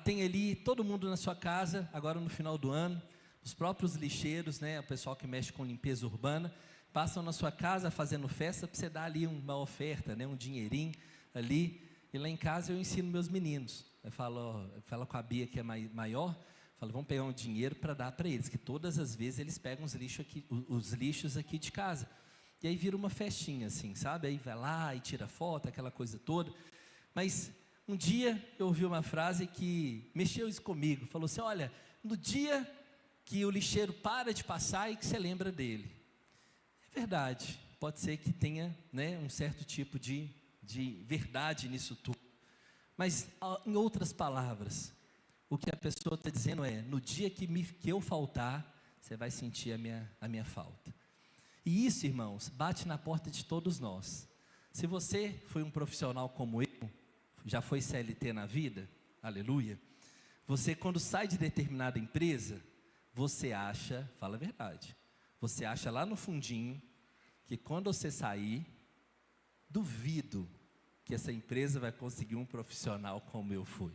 tem ali todo mundo na sua casa, agora no final do ano, os próprios lixeiros, o pessoal que mexe com limpeza urbana, passam na sua casa fazendo festa para você dar ali uma oferta, um dinheirinho ali. E lá em casa eu ensino meus meninos. Eu falo com a Bia, que é maior, falo: vamos pegar um dinheiro para dar para eles, que todas as vezes eles pegam os lixos aqui de casa. E aí vira uma festinha assim, sabe? Aí vai lá e tira foto, aquela coisa toda. Mas um dia eu ouvi uma frase que mexeu isso comigo. Falou assim: olha, no dia que o lixeiro para de passar e que você lembra dele. É verdade, pode ser que tenha um certo tipo de verdade nisso tudo. Mas, em outras palavras, o que a pessoa está dizendo é: no dia que eu faltar, você vai sentir a minha falta. E isso, irmãos, bate na porta de todos nós. Se você foi um profissional como eu, já foi CLT na vida, aleluia, você, quando sai de determinada empresa, você acha, fala a verdade, você acha lá no fundinho que quando você sair, duvido que essa empresa vai conseguir um profissional como eu fui.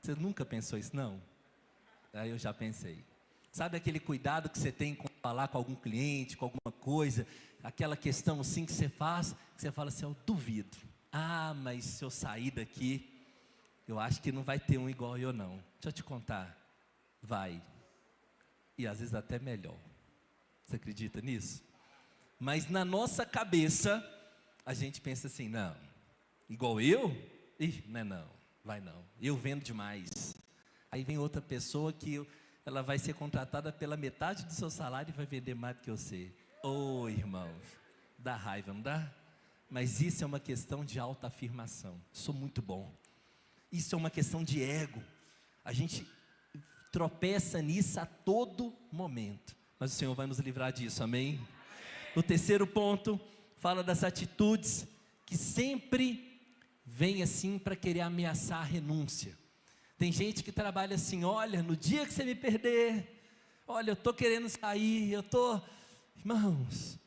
Você nunca pensou isso, não? Aí eu já pensei. Sabe aquele cuidado que você tem com falar com algum cliente, com alguma coisa, aquela questão assim que você faz, que você fala assim: eu duvido. Mas se eu sair daqui, eu acho que não vai ter um igual eu não. Deixa eu te contar. Vai. E às vezes até melhor. Você acredita nisso? Mas na nossa cabeça, a gente pensa assim: não, igual eu? Não, vai não. Eu vendo demais. Aí vem outra pessoa que ela vai ser contratada pela metade do seu salário e vai vender mais do que você. Irmãos, dá raiva, não dá? Mas isso é uma questão de autoafirmação. Sou muito bom. Isso é uma questão de ego. A gente tropeça nisso a todo momento. Mas o Senhor vai nos livrar disso, amém? O terceiro ponto fala das atitudes que sempre vêm assim para querer ameaçar a renúncia. Tem gente que trabalha assim: olha, no dia que você me perder, olha, eu estou querendo sair, Irmãos,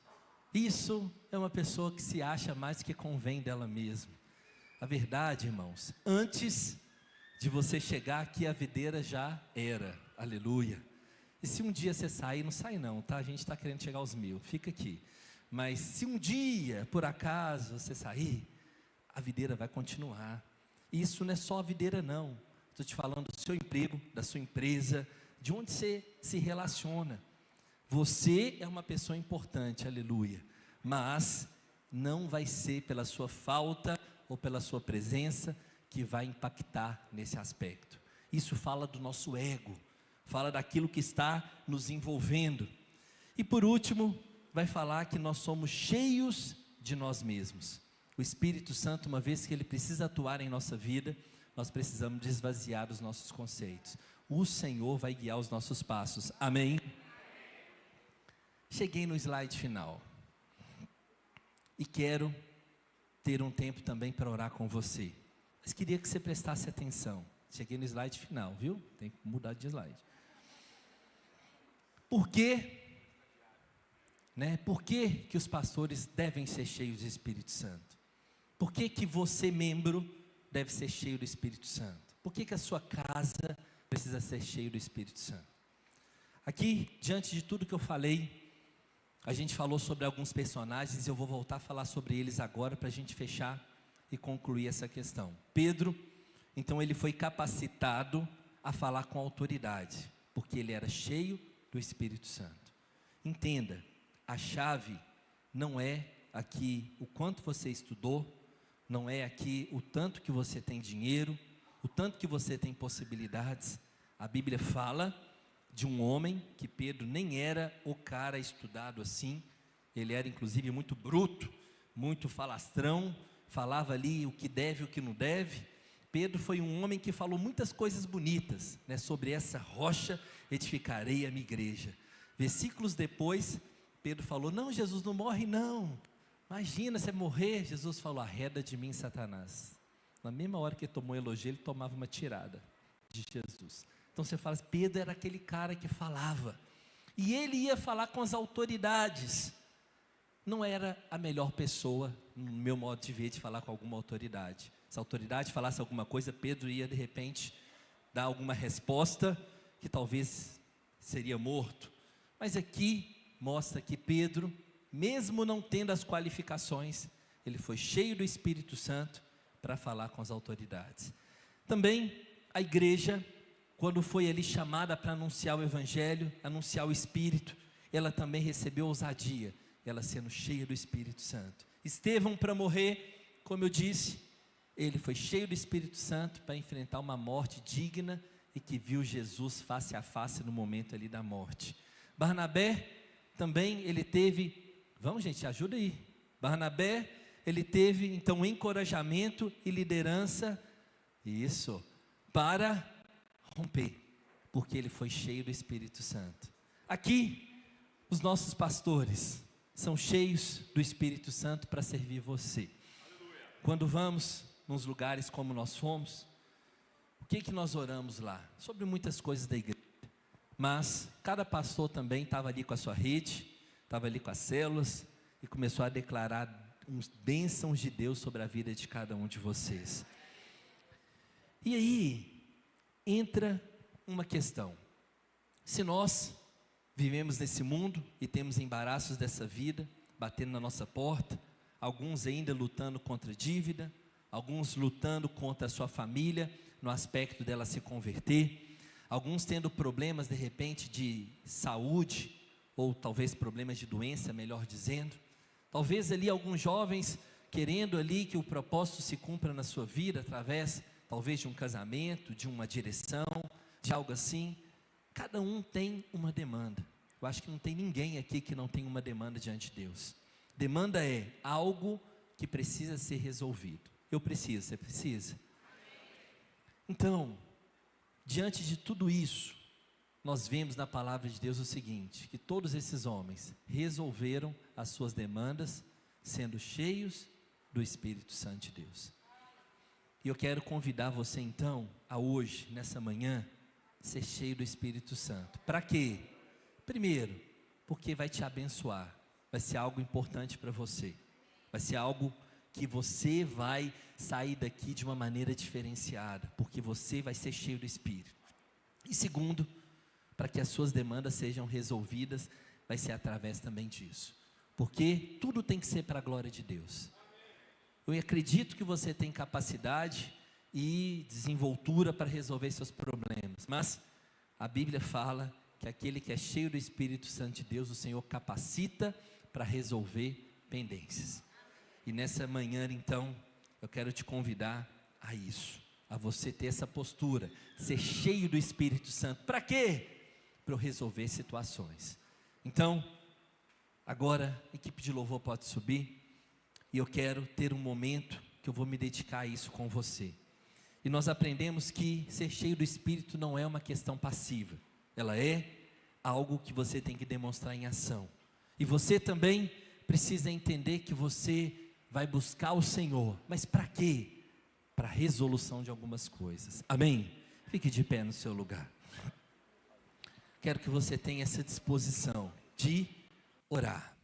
isso é uma pessoa que se acha mais do que convém dela mesma. A verdade, irmãos, antes de você chegar aqui, a videira já era, aleluia. E se um dia você sair, não sai não, tá? A gente está querendo chegar aos 1000, fica aqui. Mas se um dia, por acaso, você sair, a videira vai continuar. E isso não é só a videira não, estou te falando do seu emprego, da sua empresa, de onde você se relaciona. Você é uma pessoa importante, aleluia, mas não vai ser pela sua falta ou pela sua presença que vai impactar nesse aspecto. Isso fala do nosso ego, fala daquilo que está nos envolvendo. E por último, vai falar que nós somos cheios de nós mesmos. O Espírito Santo, uma vez que ele precisa atuar em nossa vida, nós precisamos esvaziar os nossos conceitos. O Senhor vai guiar os nossos passos, amém? Cheguei no slide final e quero ter um tempo também para orar com você, mas queria que você prestasse atenção. Cheguei no slide final, viu? Tem que mudar de slide. Por quê? Por que os pastores devem ser cheios do Espírito Santo? Por que você, membro, deve ser cheio do Espírito Santo? Por que a sua casa precisa ser cheio do Espírito Santo? Aqui, diante de tudo que eu falei, A gente falou sobre alguns personagens e eu vou voltar a falar sobre eles agora para a gente fechar e concluir essa questão. Pedro, então ele foi capacitado a falar com autoridade, porque ele era cheio do Espírito Santo. Entenda, a chave não é aqui o quanto você estudou, não é aqui o tanto que você tem dinheiro, o tanto que você tem possibilidades. A Bíblia fala de um homem que Pedro nem era o cara estudado assim, ele era inclusive muito bruto, muito falastrão, falava ali o que deve e o que não deve. Pedro foi um homem que falou muitas coisas bonitas, né, sobre essa rocha edificarei a minha igreja. Versículos depois, Pedro falou: não, Jesus, não morre não, imagina você morrer. Jesus falou: arreda de mim, Satanás. Na mesma hora que ele tomou um elogio, ele tomava uma tirada de Jesus. Então você fala, Pedro era aquele cara que falava, e ele ia falar com as autoridades. Não era a melhor pessoa, no meu modo de ver, de falar com alguma autoridade. Se a autoridade falasse alguma coisa, Pedro ia de repente dar alguma resposta que talvez seria morto. Mas aqui mostra que Pedro, mesmo não tendo as qualificações, ele foi cheio do Espírito Santo para falar com as autoridades. Também a igreja, quando foi ali chamada para anunciar o Evangelho, anunciar o Espírito, ela também recebeu ousadia, ela sendo cheia do Espírito Santo. Estevão, para morrer, como eu disse, ele foi cheio do Espírito Santo para enfrentar uma morte digna e que viu Jesus face a face no momento ali da morte. Barnabé, também ele teve, vamos gente, ajuda aí. Barnabé, ele teve então encorajamento e liderança, isso, para romper, porque ele foi cheio do Espírito Santo. Aqui, os nossos pastores são cheios do Espírito Santo para servir você. Quando vamos nos lugares como nós fomos, o que nós oramos lá? Sobre muitas coisas da igreja, mas cada pastor também estava ali com a sua rede, estava ali com as células, e começou a declarar uns bênçãos de Deus sobre a vida de cada um de vocês. E aí, entra uma questão. Se nós vivemos nesse mundo e temos embaraços dessa vida, batendo na nossa porta, alguns ainda lutando contra dívida, alguns lutando contra a sua família, no aspecto dela se converter, alguns tendo problemas de repente de saúde, ou talvez problemas de doença, melhor dizendo, talvez ali alguns jovens querendo ali que o propósito se cumpra na sua vida, através talvez de um casamento, de uma direção, de algo assim. Cada um tem uma demanda. Eu acho que não tem ninguém aqui que não tem uma demanda diante de Deus. Demanda é algo que precisa ser resolvido. Eu preciso, você precisa? Então, diante de tudo isso, nós vemos na palavra de Deus o seguinte, que todos esses homens resolveram as suas demandas, sendo cheios do Espírito Santo de Deus. E eu quero convidar você então, a hoje, nessa manhã, ser cheio do Espírito Santo. Para quê? Primeiro, porque vai te abençoar, vai ser algo importante para você, vai ser algo que você vai sair daqui de uma maneira diferenciada, porque você vai ser cheio do Espírito. E segundo, para que as suas demandas sejam resolvidas, vai ser através também disso, porque tudo tem que ser para a glória de Deus. Eu acredito que você tem capacidade e desenvoltura para resolver seus problemas, mas a Bíblia fala que aquele que é cheio do Espírito Santo de Deus, o Senhor capacita para resolver pendências. E nessa manhã então, eu quero te convidar a isso, a você ter essa postura, ser cheio do Espírito Santo. Para quê? Para eu resolver situações. Então, agora a equipe de louvor pode subir, e eu quero ter um momento que eu vou me dedicar a isso com você. E nós aprendemos que ser cheio do Espírito não é uma questão passiva, ela é algo que você tem que demonstrar em ação. E você também precisa entender que você vai buscar o Senhor, mas para quê? Para a resolução de algumas coisas. Amém? Fique de pé no seu lugar. Quero que você tenha essa disposição de orar.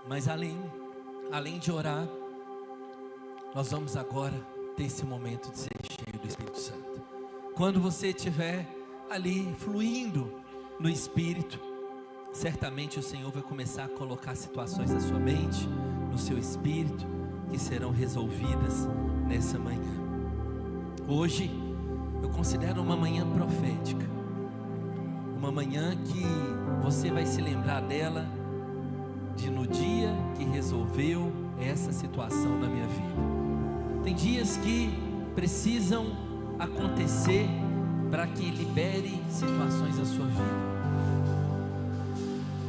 Mas além de orar, nós vamos agora ter esse momento de ser cheio do Espírito Santo. Quando você estiver ali fluindo no Espírito, certamente o Senhor vai começar a colocar situações na sua mente, no seu espírito, que serão resolvidas nessa manhã. Hoje eu considero uma manhã profética, uma manhã que você vai se lembrar dela de no dia que resolveu essa situação na minha vida. Tem dias que precisam acontecer para que libere situações da sua vida.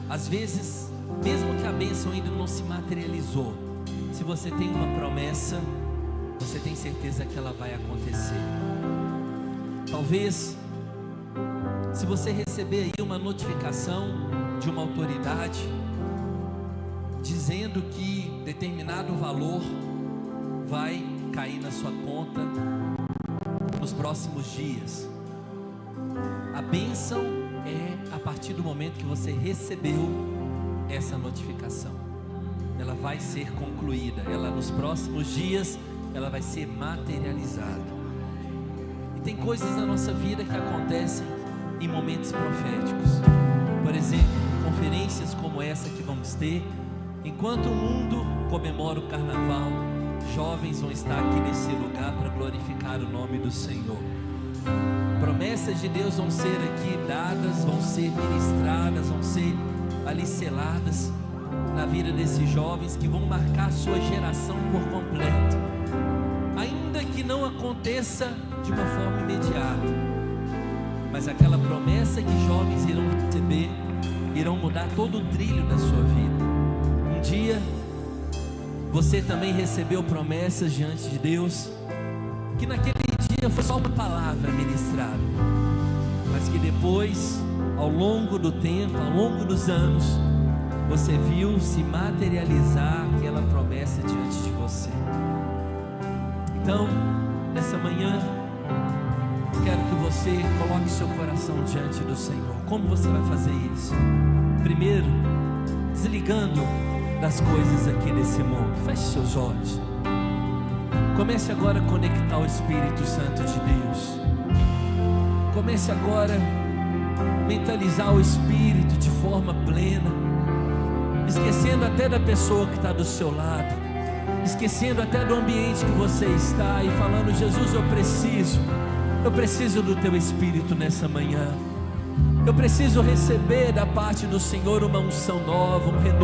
Às vezes, mesmo que a bênção ainda não se materializou, se você tem uma promessa, você tem certeza que ela vai acontecer. Talvez, se você receber aí uma notificação de uma autoridade dizendo que determinado valor vai cair na sua conta nos próximos dias, a bênção é a partir do momento que você recebeu essa notificação. Ela vai ser concluída, ela nos próximos dias ela vai ser materializada. E tem coisas na nossa vida que acontecem em momentos proféticos. Por exemplo, conferências como essa que vamos ter. Enquanto o mundo comemora o carnaval, jovens vão estar aqui nesse lugar para glorificar o nome do Senhor. Promessas de Deus vão ser aqui dadas, vão ser ministradas, vão ser ali seladas na vida desses jovens que vão marcar sua geração por completo. Ainda que não aconteça de uma forma imediata, mas aquela promessa que jovens irão receber, irão mudar todo o trilho da sua vida. Um dia, você também recebeu promessas diante de Deus, que naquele dia foi só uma palavra ministrada, mas que depois, ao longo do tempo, ao longo dos anos, você viu se materializar aquela promessa diante de você. Então, nessa manhã, eu quero que você coloque seu coração diante do Senhor. Como você vai fazer isso? Primeiro, desligando das coisas aqui nesse mundo. Feche seus olhos. Comece agora a conectar o Espírito Santo de Deus. Comece agora a mentalizar o Espírito de forma plena, esquecendo até da pessoa que está do seu lado, esquecendo até do ambiente que você está e falando: Jesus, eu preciso do Teu Espírito nessa manhã. Eu preciso receber da parte do Senhor uma unção nova, um renovo.